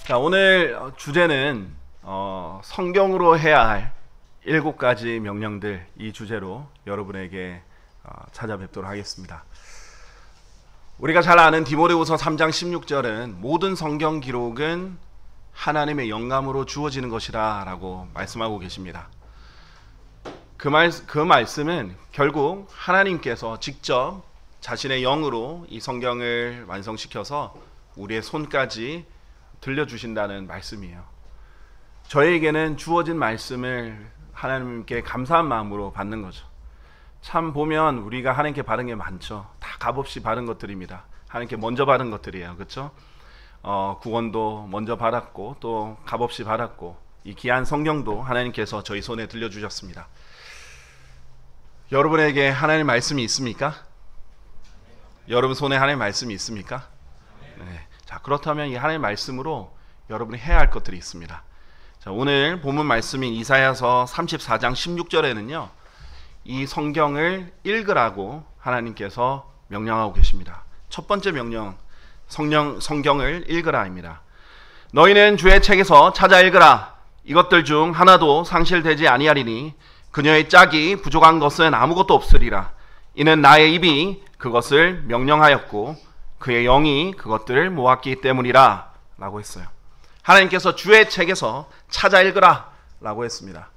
자, 오늘 주제는 성경으로 해야 할 7가지 명령들, 이 주제로 여러분에게 찾아뵙도록 하겠습니다. 우리가 잘 아는 디모데후서 3장 16절은 모든 성경 기록은 하나님의 영감으로 주어지는 것이라 라고 말씀하고 계십니다. 그 말씀은 결국 하나님께서 직접 자신의 영으로 이 성경을 완성시켜서 우리의 손까지 들려주신다는 말씀이에요. 저에게는 주어진 말씀을 하나님께 감사한 마음으로 받는 거죠. 참 보면 우리가 하나님께 받은 게 많죠. 다 값없이 받은 것들입니다. 하나님께 먼저 받은 것들이에요. 그렇죠? 구원도 먼저 받았고 또 값없이 받았고 이 귀한 성경도 하나님께서 저희 손에 들려주셨습니다. 여러분에게 하나님의 말씀이 있습니까? 여러분 손에 하나님의 말씀이 있습니까? 네. 자, 그렇다면 이 하나님의 말씀으로 여러분이 해야 할 것들이 있습니다. 자, 오늘 본문 말씀인 이사야서 34장 16절에는요 이 성경을 읽으라고 하나님께서 명령하고 계십니다. 첫 번째 명령, 성경을 읽으라입니다. 너희는 주의 책에서 찾아 읽으라. 이것들 중 하나도 상실되지 아니하리니 그녀의 짝이 부족한 것은 아무것도 없으리라. 이는 나의 입이 그것을 명령하였고 그의 영이 그것들을 모았기 때문이라 라고 했어요. 하나님께서 주의 책에서 찾아 읽으라 라고 했습니다.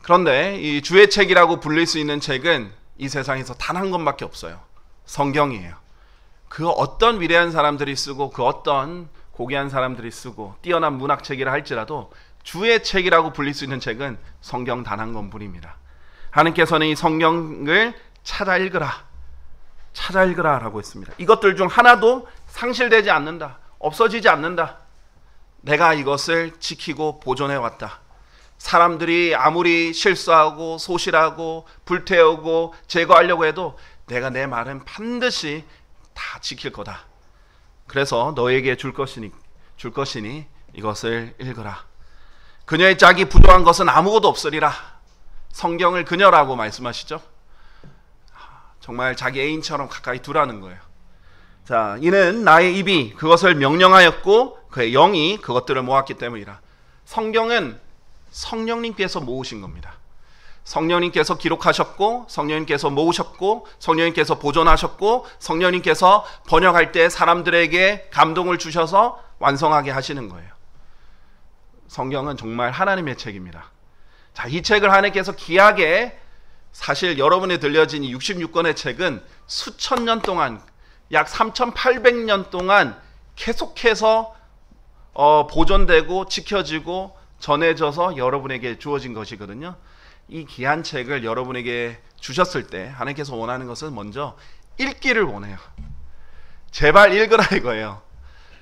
그런데 이 주의 책이라고 불릴 수 있는 책은 이 세상에서 단 한 권밖에 없어요. 성경이에요. 그 어떤 위대한 사람들이 쓰고 그 어떤 고귀한 사람들이 쓰고 뛰어난 문학책이라 할지라도 주의 책이라고 불릴 수 있는 책은 성경 단 한 권뿐입니다. 하나님께서는 이 성경을 찾아 읽으라 라고 했습니다. 이것들 중 하나도 상실되지 않는다. 없어지지 않는다. 내가 이것을 지키고 보존해 왔다. 사람들이 아무리 실수하고 소실하고 불태우고 제거하려고 해도 내가 내 말은 반드시 다 지킬 거다. 그래서 너에게 줄 것이니 이것을 읽으라. 그녀의 짝이 부족한 것은 아무것도 없으리라. 성경을 그녀라고 말씀하시죠. 정말 자기 애인처럼 가까이 두라는 거예요. 자, 이는 나의 입이 그것을 명령하였고 그의 영이 그것들을 모았기 때문이라. 성경은 성령님께서 모으신 겁니다. 성령님께서 기록하셨고 성령님께서 모으셨고 성령님께서 보존하셨고 성령님께서 번역할 때 사람들에게 감동을 주셔서 완성하게 하시는 거예요. 성경은 정말 하나님의 책입니다. 자, 이 책을 하나님께서 귀하게, 사실 여러분에 들려진 이 66권의 책은 수천 년 동안, 약 3,800년 동안 계속해서 보존되고 지켜지고 전해져서 여러분에게 주어진 것이거든요. 이 귀한 책을 여러분에게 주셨을 때 하나님께서 원하는 것은 먼저 읽기를 원해요. 제발 읽으라 이거예요.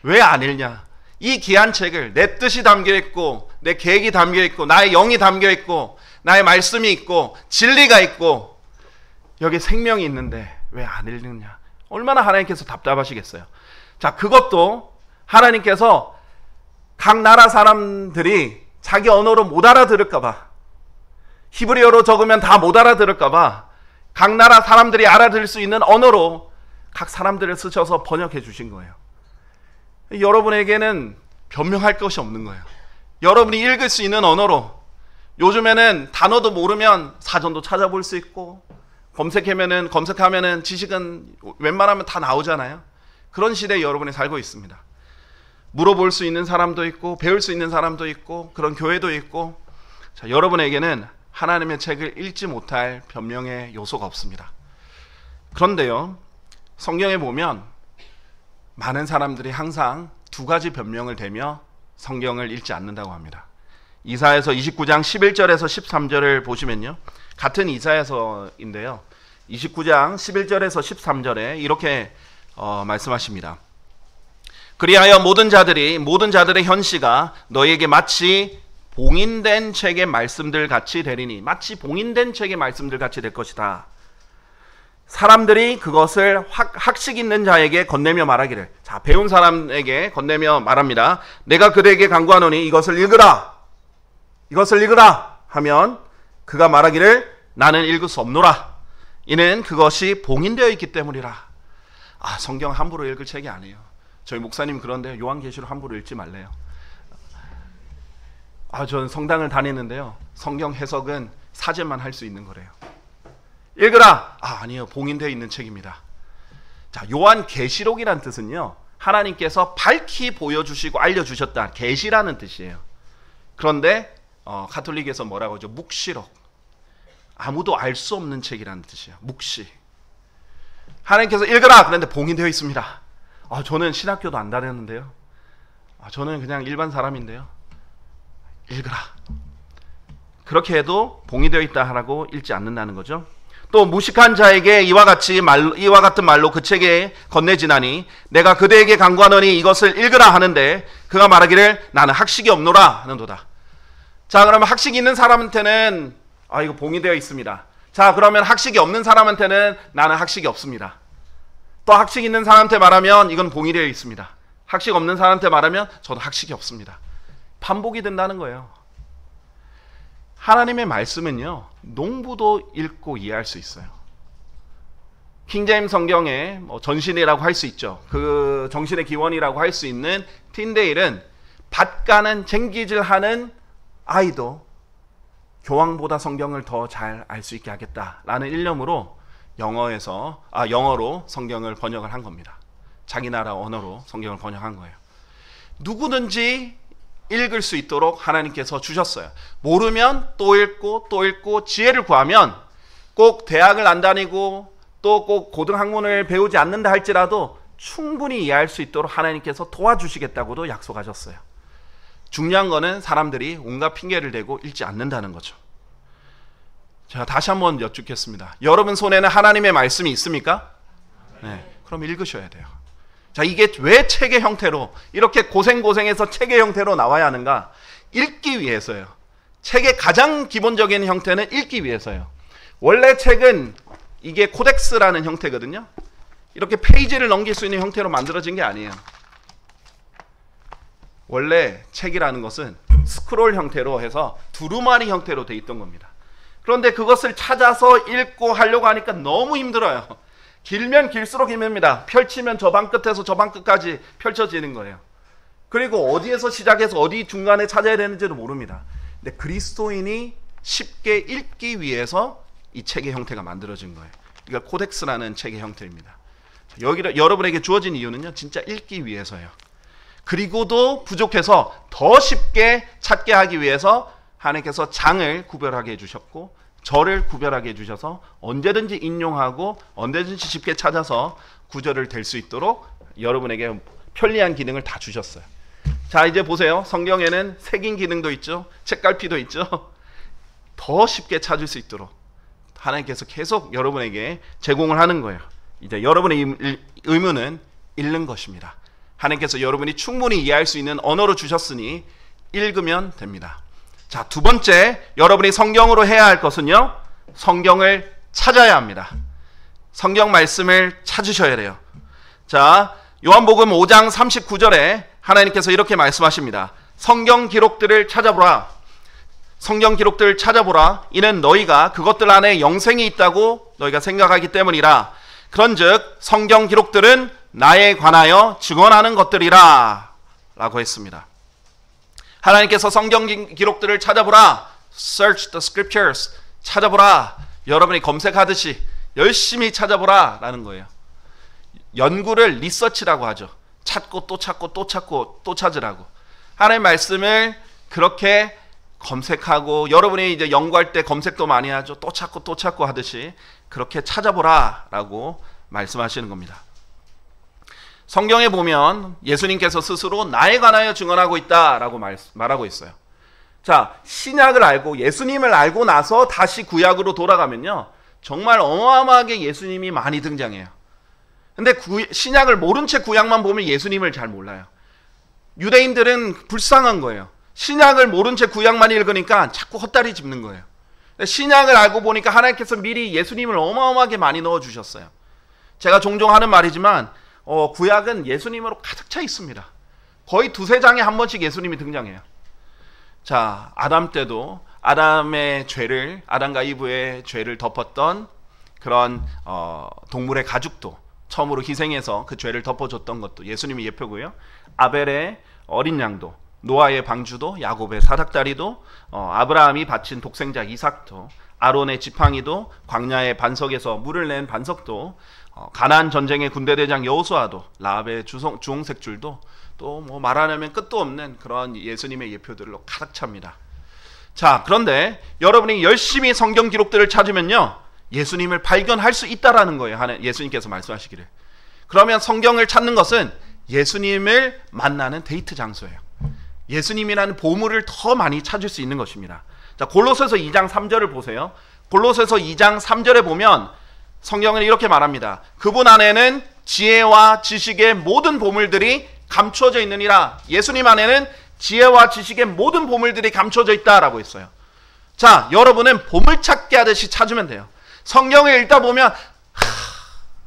왜 안 읽냐? 이 귀한 책을 내 뜻이 담겨있고 내 계획이 담겨있고 나의 영이 담겨있고 나의 말씀이 있고 진리가 있고 여기 생명이 있는데 왜 안 읽느냐? 얼마나 하나님께서 답답하시겠어요. 자, 그것도 하나님께서 각 나라 사람들이 자기 언어로 못 알아들을까봐, 히브리어로 적으면 다 못 알아들을까봐 각 나라 사람들이 알아들을 수 있는 언어로 각 사람들을 쓰셔서 번역해 주신 거예요. 여러분에게는 변명할 것이 없는 거예요. 여러분이 읽을 수 있는 언어로. 요즘에는 단어도 모르면 사전도 찾아볼 수 있고 검색하면은 지식은 웬만하면 다 나오잖아요. 그런 시대에 여러분이 살고 있습니다. 물어볼 수 있는 사람도 있고 배울 수 있는 사람도 있고 그런 교회도 있고. 자, 여러분에게는 하나님의 책을 읽지 못할 변명의 요소가 없습니다. 그런데요, 성경에 보면 많은 사람들이 항상 두 가지 변명을 대며 성경을 읽지 않는다고 합니다. 이사야서 29장 11절에서 13절을 보시면요, 같은 이사야서인데요 29장 11절에서 13절에 이렇게 말씀하십니다. 그리하여 모든 자들의 현시가 너희에게 마치 봉인된 책의 말씀들 같이 되리니, 마치 봉인된 책의 말씀들 같이 될 것이다. 사람들이 그것을 학식 있는 자에게 건네며 말하기를, 자, 배운 사람에게 건네며 말합니다. 내가 그대에게 간구하노니 이것을 읽으라 하면 그가 말하기를 나는 읽을 수 없노라. 이는 그것이 봉인되어 있기 때문이라. 성경 함부로 읽을 책이 아니에요. 저희 목사님 그런데 요한계시록 함부로 읽지 말래요. 전 성당을 다니는데요, 성경 해석은 사제만 할 수 있는 거래요. 읽으라! 아니요, 봉인되어 있는 책입니다. 자, 요한계시록이란 뜻은요, 하나님께서 밝히 보여주시고 알려주셨다, 계시라는 뜻이에요. 그런데 가톨릭에서 뭐라고 하죠? 묵시록. 아무도 알 수 없는 책이라는 뜻이에요. 묵시. 하나님께서 읽으라! 그런데 봉인되어 있습니다. 저는 신학교도 안 다녔는데요, 저는 그냥 일반 사람인데요, 읽으라. 그렇게 해도 봉인되어 있다 하라고 읽지 않는다는 거죠. 또 무식한 자에게 이와 같은 말로 그 책에 건네지나니 내가 그대에게 간구하노니 이것을 읽으라 하는데 그가 말하기를 나는 학식이 없노라 하는도다. 자, 그러면 학식이 있는 사람한테는 이거 봉인되어 있습니다. 자, 그러면 학식이 없는 사람한테는 나는 학식이 없습니다. 또 학식 있는 사람한테 말하면 이건 봉인되어 있습니다. 학식 없는 사람한테 말하면 저도 학식이 없습니다. 반복이 된다는 거예요. 하나님의 말씀은요, 농부도 읽고 이해할 수 있어요. 킹제임스 성경의 전신이라고 할 수 있죠. 그 정신의 기원이라고 할 수 있는 틴데일은 밭 가는 쟁기질하는 아이도 교황보다 성경을 더 잘 알 수 있게 하겠다라는 일념으로 영어로 성경을 번역을 한 겁니다. 자기 나라 언어로 성경을 번역한 거예요. 누구든지 읽을 수 있도록 하나님께서 주셨어요. 모르면 또 읽고 또 읽고 지혜를 구하면 꼭 대학을 안 다니고 또 꼭 고등학문을 배우지 않는다 할지라도 충분히 이해할 수 있도록 하나님께서 도와주시겠다고도 약속하셨어요. 중요한 거는 사람들이 온갖 핑계를 대고 읽지 않는다는 거죠. 제가 다시 한번 여쭙겠습니다. 여러분 손에는 하나님의 말씀이 있습니까? 네, 그럼 읽으셔야 돼요. 자, 이게 왜 책의 형태로 이렇게 고생해서 책의 형태로 나와야 하는가? 읽기 위해서요. 책의 가장 기본적인 형태는 읽기 위해서요. 원래 책은 이게 코덱스라는 형태거든요. 이렇게 페이지를 넘길 수 있는 형태로 만들어진 게 아니에요. 원래 책이라는 것은 스크롤 형태로 해서 두루마리 형태로 돼 있던 겁니다. 그런데 그것을 찾아서 읽고 하려고 하니까 너무 힘들어요. 길면 길수록 힘듭니다. 펼치면 저 방 끝에서 저 방 끝까지 펼쳐지는 거예요. 그리고 어디에서 시작해서 어디 중간에 찾아야 되는지도 모릅니다. 근데 그리스도인이 쉽게 읽기 위해서 이 책의 형태가 만들어진 거예요. 이거 코덱스라는 책의 형태입니다. 여러분에게 주어진 이유는요, 진짜 읽기 위해서요. 그리고도 부족해서 더 쉽게 찾게 하기 위해서 하나님께서 장을 구별하게 해주셨고 절을 구별하게 해주셔서 언제든지 인용하고 언제든지 쉽게 찾아서 구절을 댈 수 있도록 여러분에게 편리한 기능을 다 주셨어요. 자, 이제 보세요. 성경에는 색인 기능도 있죠. 책갈피도 있죠. 더 쉽게 찾을 수 있도록 하나님께서 계속 여러분에게 제공을 하는 거예요. 이제 여러분의 의무는 읽는 것입니다. 하나님께서 여러분이 충분히 이해할 수 있는 언어로 주셨으니 읽으면 됩니다. 자, 두 번째, 여러분이 성경으로 해야 할 것은요, 성경을 찾아야 합니다. 성경 말씀을 찾으셔야 돼요. 자, 요한복음 5장 39절에 하나님께서 이렇게 말씀하십니다. 성경 기록들을 찾아보라. 성경 기록들을 찾아보라. 이는 너희가 그것들 안에 영생이 있다고 너희가 생각하기 때문이라. 그런즉 성경 기록들은 나에 관하여 증언하는 것들이라 라고 했습니다. 하나님께서 성경 기록들을 찾아보라. Search the scriptures. 찾아보라. 여러분이 검색하듯이 열심히 찾아보라 라는 거예요. 연구를 리서치라고 하죠. 찾고 또 찾고 또 찾고 또 찾으라고. 하나님의 말씀을 그렇게 검색하고, 여러분이 이제 연구할 때 검색도 많이 하죠. 또 찾고 하듯이 그렇게 찾아보라 라고 말씀하시는 겁니다. 성경에 보면 예수님께서 스스로 나에 관하여 증언하고 있다라고 말하고 있어요. 자, 신약을 알고 예수님을 알고 나서 다시 구약으로 돌아가면요, 정말 어마어마하게 예수님이 많이 등장해요. 근데 신약을 모른 채 구약만 보면 예수님을 잘 몰라요. 유대인들은 불쌍한 거예요. 신약을 모른 채 구약만 읽으니까 자꾸 헛다리 짚는 거예요. 신약을 알고 보니까 하나님께서 미리 예수님을 어마어마하게 많이 넣어주셨어요. 제가 종종 하는 말이지만 구약은 예수님으로 가득 차 있습니다. 거의 두세 장에 한 번씩 예수님이 등장해요. 자, 아담 때도 아담과 이브의 죄를 덮었던 그런 동물의 가죽도 처음으로 희생해서 그 죄를 덮어줬던 것도 예수님의 예표고요. 아벨의 어린 양도, 노아의 방주도, 야곱의 사닥다리도, 아브라함이 바친 독생자 이삭도, 아론의 지팡이도, 광야의 반석에서 물을 낸 반석도, 가나안 전쟁의 군대대장 여호수아도, 라합의 주홍색 줄도, 또 뭐 말하려면 끝도 없는 그런 예수님의 예표들로 가득 찹니다. 자, 그런데 여러분이 열심히 성경 기록들을 찾으면요, 예수님을 발견할 수 있다라는 거예요. 예수님께서 말씀하시기를. 그러면 성경을 찾는 것은 예수님을 만나는 데이트 장소예요. 예수님이라는 보물을 더 많이 찾을 수 있는 것입니다. 자, 골로새서 2장 3절을 보세요. 골로새서 2장 3절에 보면 성경은 이렇게 말합니다. 그분 안에는 지혜와 지식의 모든 보물들이 감추어져 있느니라. 예수님 안에는 지혜와 지식의 모든 보물들이 감추어져 있다라고 했어요. 자, 여러분은 보물찾기 하듯이 찾으면 돼요. 성경을 읽다 보면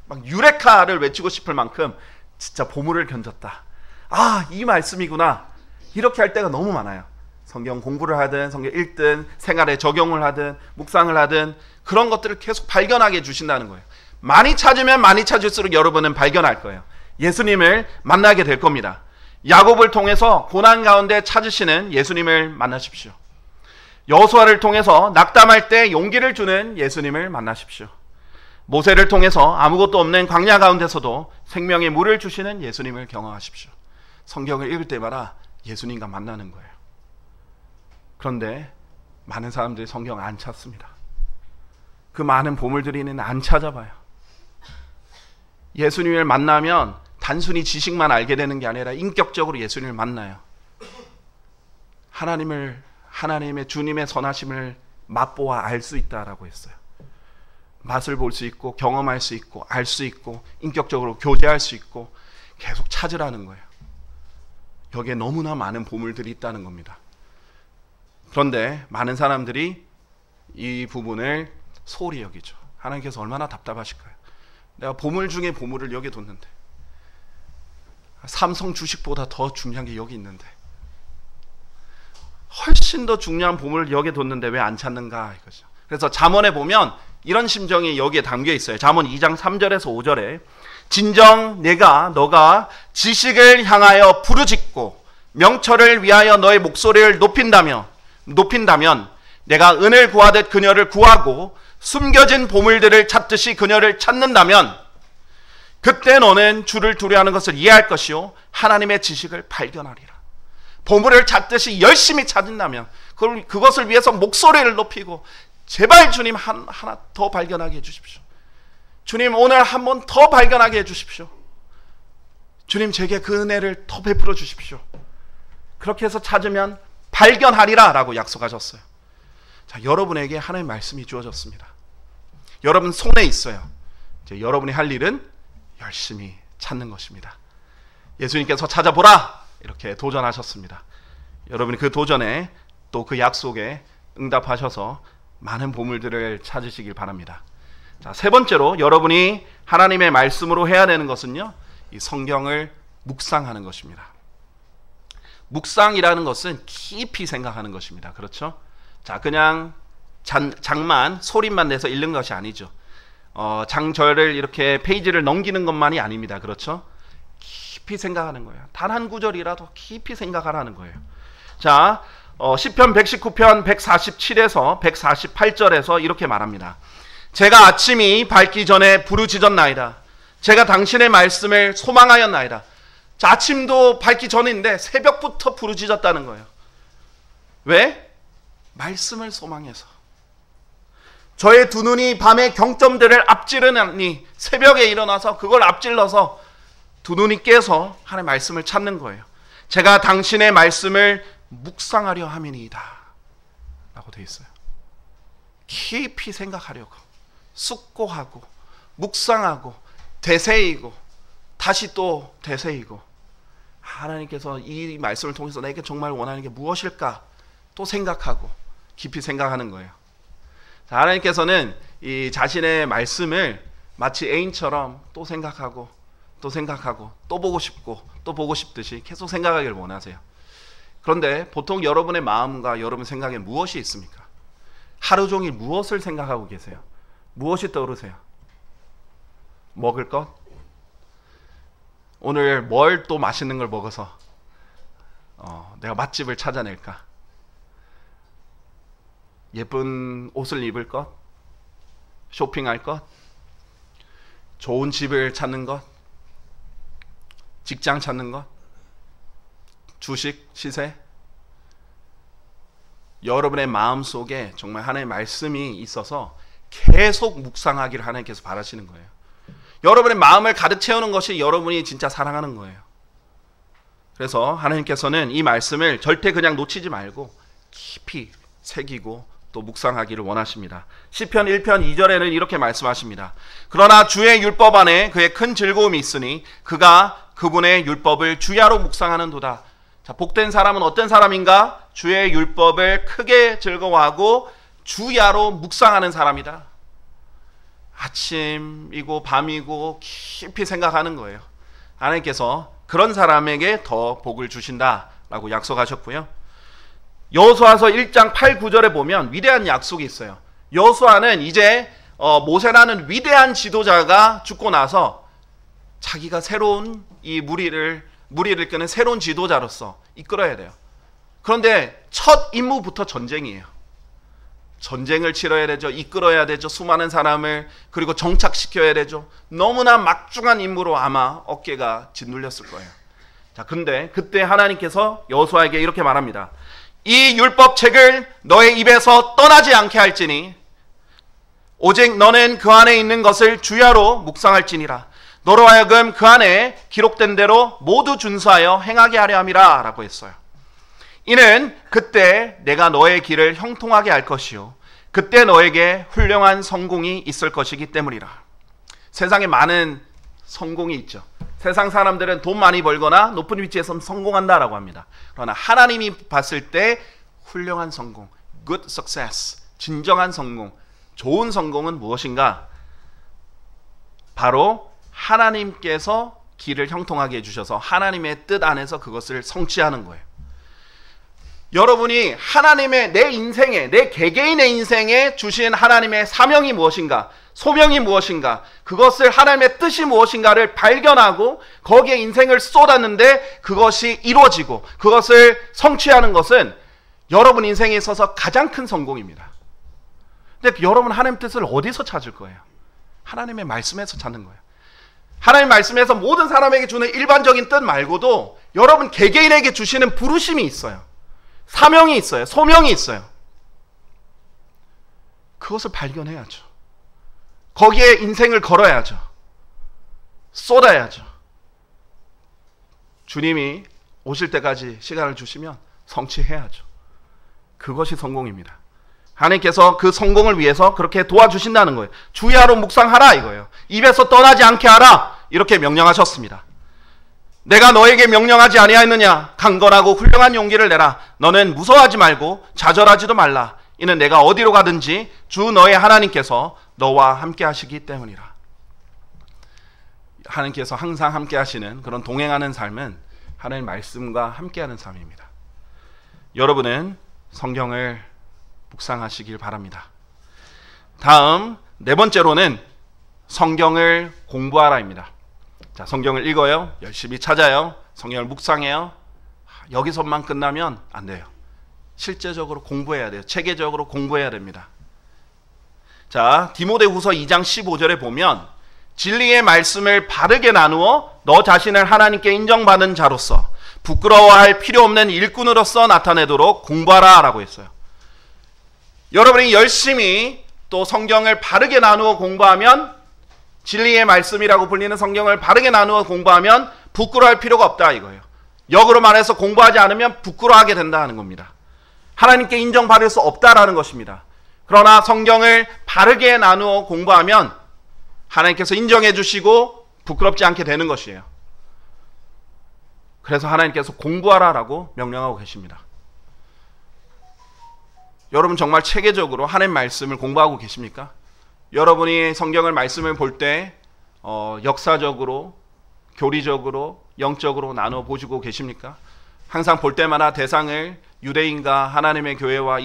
막 유레카를 외치고 싶을 만큼 진짜 보물을 견졌다. 아, 이 말씀이구나. 이렇게 할 때가 너무 많아요. 성경 공부를 하든 성경 읽든 생활에 적용을 하든 묵상을 하든 그런 것들을 계속 발견하게 해주신다는 거예요. 많이 찾으면 많이 찾을수록 여러분은 발견할 거예요. 예수님을 만나게 될 겁니다. 야곱을 통해서 고난 가운데 찾으시는 예수님을 만나십시오. 여호수아를 통해서 낙담할 때 용기를 주는 예수님을 만나십시오. 모세를 통해서 아무것도 없는 광야 가운데서도 생명의 물을 주시는 예수님을 경험하십시오. 성경을 읽을 때마다 예수님과 만나는 거예요. 그런데 많은 사람들이 성경 안 찾습니다. 그 많은 보물들이는 안 찾아봐요. 예수님을 만나면 단순히 지식만 알게 되는 게 아니라 인격적으로 예수님을 만나요. 하나님의 주님의 선하심을 맛보아 알 수 있다라고 했어요. 맛을 볼 수 있고 경험할 수 있고 알 수 있고 인격적으로 교제할 수 있고 계속 찾으라는 거예요. 여기에 너무나 많은 보물들이 있다는 겁니다. 그런데 많은 사람들이 이 부분을 소홀히 여기죠. 하나님께서 얼마나 답답하실까요? 내가 보물 중에 보물을 여기 뒀는데, 삼성 주식보다 더 중요한 게 여기 있는데, 훨씬 더 중요한 보물을 여기 뒀는데 왜 안 찾는가 이거죠. 그래서 잠언에 보면 이런 심정이 여기에 담겨 있어요. 잠언 2장 3절에서 5절에 진정 너가 지식을 향하여 부르짖고 명철을 위하여 너의 목소리를 높인다면 내가 은을 구하듯 그녀를 구하고 숨겨진 보물들을 찾듯이 그녀를 찾는다면 그때 너는 주를 두려워하는 것을 이해할 것이요 하나님의 지식을 발견하리라. 보물을 찾듯이 열심히 찾는다면 그것을 위해서 목소리를 높이고 제발 주님 하나 더 발견하게 해주십시오. 주님 오늘 한 번 더 발견하게 해주십시오. 주님 제게 그 은혜를 더 베풀어 주십시오. 그렇게 해서 찾으면 발견하리라 라고 약속하셨어요. 자, 여러분에게 하나님의 말씀이 주어졌습니다. 여러분 손에 있어요. 이제 여러분이 할 일은 열심히 찾는 것입니다. 예수님께서 찾아보라 이렇게 도전하셨습니다. 여러분이 그 도전에 또 그 약속에 응답하셔서 많은 보물들을 찾으시길 바랍니다. 자, 세 번째로 여러분이 하나님의 말씀으로 해야 되는 것은요, 이 성경을 묵상하는 것입니다. 묵상이라는 것은 깊이 생각하는 것입니다. 그렇죠? 자, 그냥 장만 소리만 내서 읽는 것이 아니죠. 장절을 이렇게 페이지를 넘기는 것만이 아닙니다. 그렇죠? 깊이 생각하는 거예요. 단 한 구절이라도 깊이 생각하라는 거예요. 자, 시편 119편 147에서 148절에서 이렇게 말합니다. 제가 아침이 밝기 전에 부르짖었나이다. 제가 당신의 말씀을 소망하였나이다. 자, 아침도 밝기 전인데 새벽부터 부르짖었다는 거예요. 왜? 말씀을 소망해서. 저의 두 눈이 밤의 경점들을 앞지르니 새벽에 일어나서 그걸 앞질러서 두 눈이 깨서 하나님의 말씀을 찾는 거예요. 제가 당신의 말씀을 묵상하려 함이니이다 라고 되어 있어요. 깊이 생각하려고, 숙고하고 묵상하고 되새이고 다시 또 되새이고, 하나님께서 이 말씀을 통해서 내게 정말 원하는 게 무엇일까 또 생각하고 깊이 생각하는 거예요. 자, 하나님께서는 이 자신의 말씀을 마치 애인처럼 또 생각하고 또 생각하고 또 보고 싶고 또 보고 싶듯이 계속 생각하기를 원하세요. 그런데 보통 여러분의 마음과 여러분 생각에 무엇이 있습니까? 하루 종일 무엇을 생각하고 계세요? 무엇이 떠오르세요? 먹을 것? 오늘 뭘 또 맛있는 걸 먹어서 내가 맛집을 찾아낼까? 예쁜 옷을 입을 것? 쇼핑할 것? 좋은 집을 찾는 것? 직장 찾는 것? 주식, 시세? 여러분의 마음속에 정말 하나님의 말씀이 있어서 계속 묵상하기를 하나님께서 바라시는 거예요. 여러분의 마음을 가득 채우는 것이 여러분이 진짜 사랑하는 거예요. 그래서 하나님께서는 이 말씀을 절대 그냥 놓치지 말고 깊이 새기고 또 묵상하기를 원하십니다. 시편 1편 2절에는 이렇게 말씀하십니다. 그러나 주의 율법 안에 그의 큰 즐거움이 있으니 그가 그분의 율법을 주야로 묵상하는도다. 자, 복된 사람은 어떤 사람인가? 주의 율법을 크게 즐거워하고 주야로 묵상하는 사람이다. 아침이고 밤이고 깊이 생각하는 거예요. 하나님께서 그런 사람에게 더 복을 주신다라고 약속하셨고요. 여호수아서 1장 8, 9절에 보면 위대한 약속이 있어요. 여호수아는 이제 모세라는 위대한 지도자가 죽고 나서 자기가 새로운 이 무리를 끄는 새로운 지도자로서 이끌어야 돼요. 그런데 첫 임무부터 전쟁이에요. 전쟁을 치러야 되죠. 이끌어야 되죠. 수많은 사람을, 그리고 정착시켜야 되죠. 너무나 막중한 임무로 아마 어깨가 짓눌렸을 거예요. 자, 근데 그때 하나님께서 여호수아에게 이렇게 말합니다. 이 율법책을 너의 입에서 떠나지 않게 할지니 오직 너는 그 안에 있는 것을 주야로 묵상할지니라. 너로 하여금 그 안에 기록된 대로 모두 준수하여 행하게 하려 함이라 라고 했어요. 이는 그때 내가 너의 길을 형통하게 할 것이요 그때 너에게 훌륭한 성공이 있을 것이기 때문이라. 세상에 많은 성공이 있죠. 세상 사람들은 돈 많이 벌거나 높은 위치에서 성공한다라고 합니다. 그러나 하나님이 봤을 때 훌륭한 성공, good success, 진정한 성공, 좋은 성공은 무엇인가? 바로 하나님께서 길을 형통하게 해주셔서 하나님의 뜻 안에서 그것을 성취하는 거예요. 여러분이 하나님의 내 인생에, 내 개개인의 인생에 주신 하나님의 사명이 무엇인가, 소명이 무엇인가, 그것을 하나님의 뜻이 무엇인가를 발견하고 거기에 인생을 쏟았는데 그것이 이루어지고 그것을 성취하는 것은 여러분 인생에 있어서 가장 큰 성공입니다. 근데 여러분 하나님 뜻을 어디서 찾을 거예요? 하나님의 말씀에서 찾는 거예요. 하나님 말씀에서 모든 사람에게 주는 일반적인 뜻 말고도 여러분 개개인에게 주시는 부르심이 있어요. 사명이 있어요. 소명이 있어요. 그것을 발견해야죠. 거기에 인생을 걸어야죠. 쏟아야죠. 주님이 오실 때까지 시간을 주시면 성취해야죠. 그것이 성공입니다. 하나님께서 그 성공을 위해서 그렇게 도와주신다는 거예요. 주야로 묵상하라 이거예요. 입에서 떠나지 않게 하라 이렇게 명령하셨습니다. 내가 너에게 명령하지 아니하였느냐? 강건하고 훌륭한 용기를 내라. 너는 무서워하지 말고 좌절하지도 말라. 이는 내가 어디로 가든지 주 너의 하나님께서 너와 함께 하시기 때문이라. 하나님께서 항상 함께 하시는 그런 동행하는 삶은 하나님의 말씀과 함께하는 삶입니다. 여러분은 성경을 묵상하시길 바랍니다. 다음 네 번째로는 성경을 공부하라입니다. 자, 성경을 읽어요. 열심히 찾아요. 성경을 묵상해요. 여기서만 끝나면 안 돼요. 실제적으로 공부해야 돼요. 체계적으로 공부해야 됩니다. 자, 디모데후서 2장 15절에 보면 진리의 말씀을 바르게 나누어 너 자신을 하나님께 인정받은 자로서 부끄러워할 필요 없는 일꾼으로서 나타내도록 공부하라 라고 했어요. 여러분이 열심히 또 성경을 바르게 나누어 공부하면, 진리의 말씀이라고 불리는 성경을 바르게 나누어 공부하면 부끄러워할 필요가 없다 이거예요. 역으로 말해서 공부하지 않으면 부끄러워하게 된다는 겁니다. 하나님께 인정받을 수 없다라는 것입니다. 그러나 성경을 바르게 나누어 공부하면 하나님께서 인정해 주시고 부끄럽지 않게 되는 것이에요. 그래서 하나님께서 공부하라라고 명령하고 계십니다. 여러분 정말 체계적으로 하나님 말씀을 공부하고 계십니까? 여러분이 성경을 말씀을 볼 때 역사적으로, 교리적으로, 영적으로 나눠 보시고 계십니까? 항상 볼 때마다 대상을 유대인과 하나님의 교회와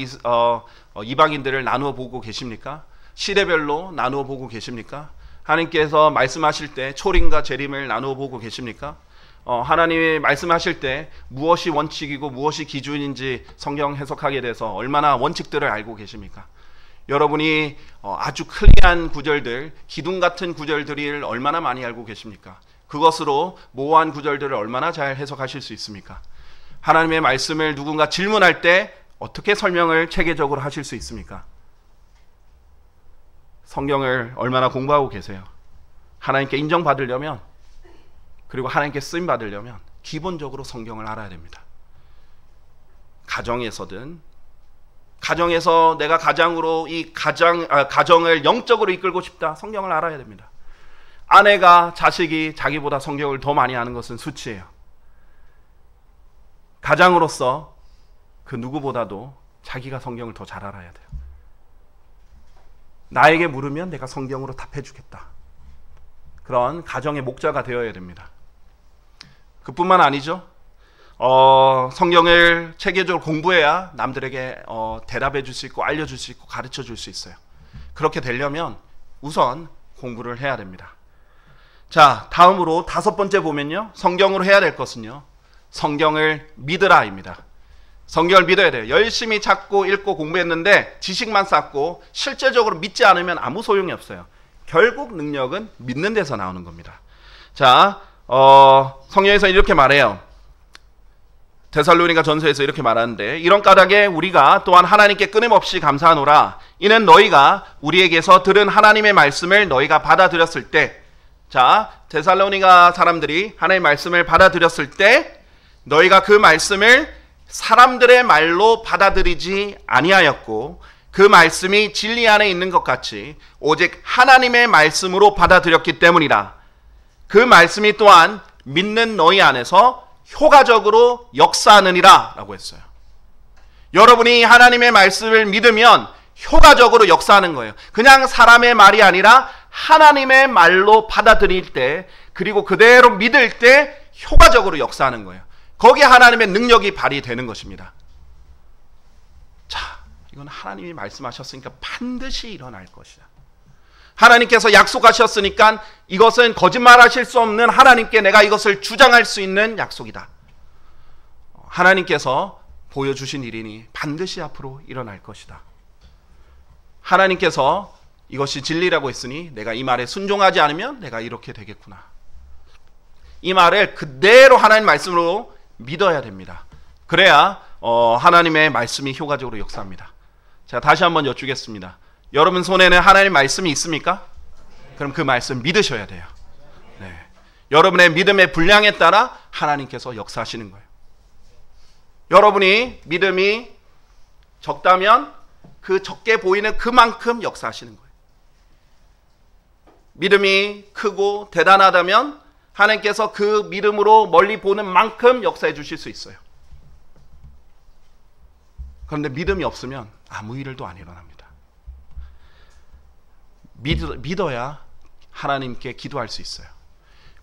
이방인들을 나누어 보고 계십니까? 시대별로 나누어 보고 계십니까? 하나님께서 말씀하실 때 초림과 재림을 나누어 보고 계십니까? 하나님이 말씀하실 때 무엇이 원칙이고 무엇이 기준인지 성경 해석하게 돼서 얼마나 원칙들을 알고 계십니까? 여러분이 아주 클리어한 구절들, 기둥 같은 구절들을 얼마나 많이 알고 계십니까? 그것으로 모호한 구절들을 얼마나 잘 해석하실 수 있습니까? 하나님의 말씀을 누군가 질문할 때 어떻게 설명을 체계적으로 하실 수 있습니까? 성경을 얼마나 공부하고 계세요? 하나님께 인정받으려면, 그리고 하나님께 쓰임 받으려면 기본적으로 성경을 알아야 됩니다. 가정에서든, 가정에서 내가 가장으로 이 가정을 영적으로 이끌고 싶다, 성경을 알아야 됩니다. 아내가, 자식이 자기보다 성경을 더 많이 아는 것은 수치예요. 가장으로서 그 누구보다도 자기가 성경을 더 잘 알아야 돼요. 나에게 물으면 내가 성경으로 답해 주겠다. 그런 가정의 목자가 되어야 됩니다. 그뿐만 아니죠. 성경을 체계적으로 공부해야 남들에게 대답해 줄 수 있고 알려줄 수 있고 가르쳐 줄 수 있어요. 그렇게 되려면 우선 공부를 해야 됩니다. 자, 다음으로 5번째 보면요, 성경으로 해야 될 것은요, 성경을 믿으라입니다. 성경을 믿어야 돼요. 열심히 찾고 읽고 공부했는데 지식만 쌓고 실제적으로 믿지 않으면 아무 소용이 없어요. 결국 능력은 믿는 데서 나오는 겁니다. 자, 성경에서 이렇게 말해요. 데살로니가 전서에서 이렇게 말하는데, 이런 까닭에 우리가 또한 하나님께 끊임없이 감사하노라. 이는 너희가 우리에게서 들은 하나님의 말씀을 너희가 받아들였을 때, 자, 데살로니가 사람들이 하나님의 말씀을 받아들였을 때 너희가 그 말씀을 사람들의 말로 받아들이지 아니하였고 그 말씀이 진리 안에 있는 것 같이 오직 하나님의 말씀으로 받아들였기 때문이라. 그 말씀이 또한 믿는 너희 안에서 효과적으로 역사하느니라 라고 했어요. 여러분이 하나님의 말씀을 믿으면 효과적으로 역사하는 거예요. 그냥 사람의 말이 아니라 하나님의 말로 받아들일 때, 그리고 그대로 믿을 때 효과적으로 역사하는 거예요. 거기에 하나님의 능력이 발휘되는 것입니다. 자, 이건 하나님이 말씀하셨으니까 반드시 일어날 것이다. 하나님께서 약속하셨으니까 이것은 거짓말하실 수 없는, 하나님께 내가 이것을 주장할 수 있는 약속이다. 하나님께서 보여주신 일이니 반드시 앞으로 일어날 것이다. 하나님께서 이것이 진리라고 했으니 내가 이 말에 순종하지 않으면 내가 이렇게 되겠구나. 이 말을 그대로 하나님 말씀으로 믿어야 됩니다. 그래야 하나님의 말씀이 효과적으로 역사합니다. 자, 다시 한번 여쭈겠습니다. 여러분 손에는 하나님의 말씀이 있습니까? 그럼 그 말씀 믿으셔야 돼요. 네. 여러분의 믿음의 분량에 따라 하나님께서 역사하시는 거예요. 여러분이 믿음이 적다면 그 적게 보이는 그만큼 역사하시는 거예요. 믿음이 크고 대단하다면 하나님께서 그 믿음으로 멀리 보는 만큼 역사해 주실 수 있어요. 그런데 믿음이 없으면 아무 일도 안 일어납니다. 믿어야 하나님께 기도할 수 있어요.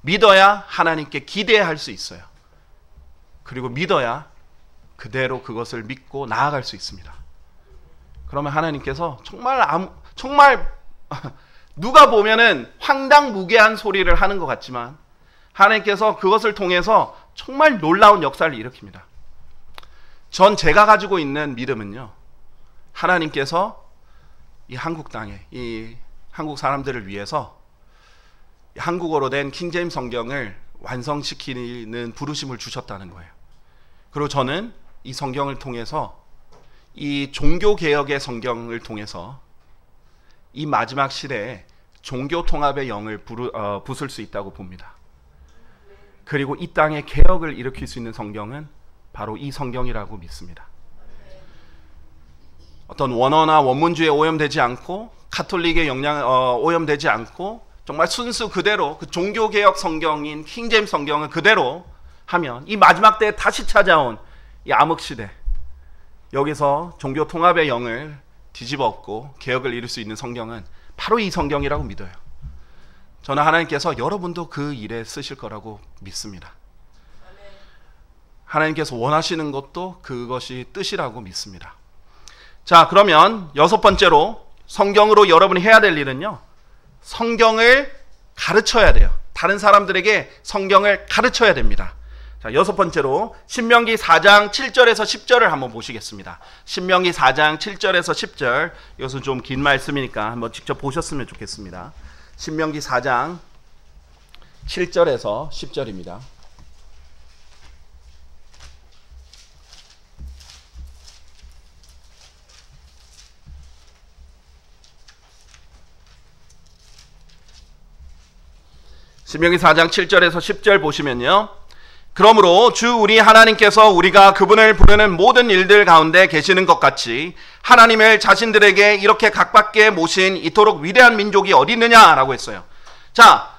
믿어야 하나님께 기대할 수 있어요. 그리고 믿어야 그대로 그것을 믿고 나아갈 수 있습니다. 그러면 하나님께서 정말 누가 보면은 황당무계한 소리를 하는 것 같지만 하나님께서 그것을 통해서 정말 놀라운 역사를 일으킵니다. 제가 가지고 있는 믿음은요, 하나님께서 이 한국 땅에, 이 한국 사람들을 위해서 한국어로 된 킹제임스 성경을 완성시키는 부르심을 주셨다는 거예요. 그리고 저는 이 성경을 통해서, 이 종교개혁의 성경을 통해서 이 마지막 시대에 종교통합의 영을 부술 수 있다고 봅니다. 그리고 이 땅에 개혁을 일으킬 수 있는 성경은 바로 이 성경이라고 믿습니다. 어떤 원어나 원문주의에 오염되지 않고 카톨릭의 오염되지 않고 정말 순수 그대로 그 종교개혁 성경인 킹제임스 성경을 그대로 하면 이 마지막 때에 다시 찾아온 이 암흑시대, 여기서 종교통합의 영을 뒤집어 엎고 개혁을 이룰 수 있는 성경은 바로 이 성경이라고 믿어요. 저는 하나님께서 여러분도 그 일에 쓰실 거라고 믿습니다. 하나님께서 원하시는 것도 그것이 뜻이라고 믿습니다. 자, 그러면 6번째로 성경으로 여러분이 해야 될 일은요, 성경을 가르쳐야 돼요. 다른 사람들에게 성경을 가르쳐야 됩니다. 자, 여섯 번째로 신명기 4장 7절에서 10절을 한번 보시겠습니다. 신명기 4장 7절에서 10절, 이것은 좀 긴 말씀이니까 한번 직접 보셨으면 좋겠습니다. 신명기 4장 7절에서 10절입니다. 신명기 4장 7절에서 10절 보시면요, 그러므로 주 우리 하나님께서 우리가 그분을 부르는 모든 일들 가운데 계시는 것 같이 하나님을 자신들에게 이렇게 각밖에 모신 이토록 위대한 민족이 어디 있느냐라고 했어요. 자,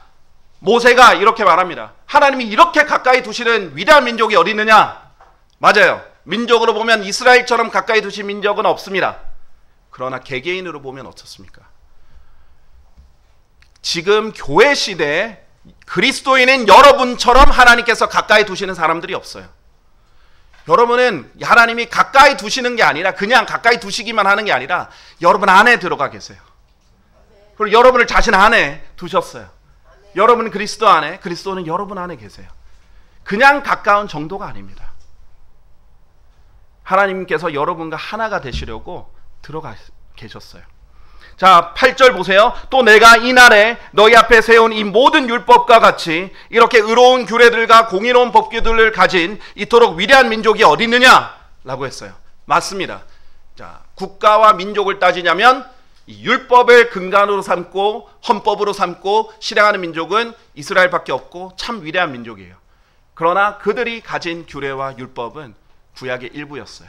모세가 이렇게 말합니다. 하나님이 이렇게 가까이 두시는 위대한 민족이 어디 있느냐? 맞아요. 민족으로 보면 이스라엘처럼 가까이 두신 민족은 없습니다. 그러나 개개인으로 보면 어떻습니까? 지금 교회 시대에 그리스도인인 여러분처럼 하나님께서 가까이 두시는 사람들이 없어요. 여러분은 하나님이 가까이 두시는 게 아니라 그냥 가까이 두시기만 하는 게 아니라 여러분 안에 들어가 계세요. 그리고 여러분을 자신 안에 두셨어요. 여러분은 그리스도 안에, 그리스도는 여러분 안에 계세요. 그냥 가까운 정도가 아닙니다. 하나님께서 여러분과 하나가 되시려고 들어가 계셨어요. 자, 8절 보세요. 또 내가 이날에 너희 앞에 세운 이 모든 율법과 같이 이렇게 의로운 규례들과 공의로운 법규들을 가진 이토록 위대한 민족이 어디 있느냐? 라고 했어요. 맞습니다. 자, 국가와 민족을 따지냐면 이 율법을 근간으로 삼고 헌법으로 삼고 실행하는 민족은 이스라엘밖에 없고 참 위대한 민족이에요. 그러나 그들이 가진 규례와 율법은 구약의 일부였어요.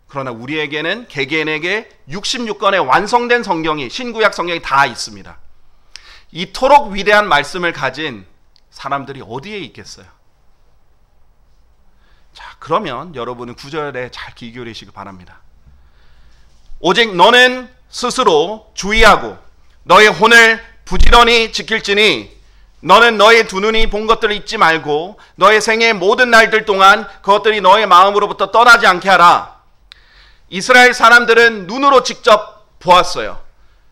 그러나 우리에게는 개개인에게 66권의 완성된 성경이, 신구약 성경이 다 있습니다. 이토록 위대한 말씀을 가진 사람들이 어디에 있겠어요? 자, 그러면 여러분은 9절에 잘 귀 기울이시기 바랍니다. 오직 너는 스스로 주의하고 너의 혼을 부지런히 지킬지니 너는 너의 두 눈이 본 것들을 잊지 말고 너의 생애의 모든 날들 동안 그것들이 너의 마음으로부터 떠나지 않게 하라. 이스라엘 사람들은 눈으로 직접 보았어요.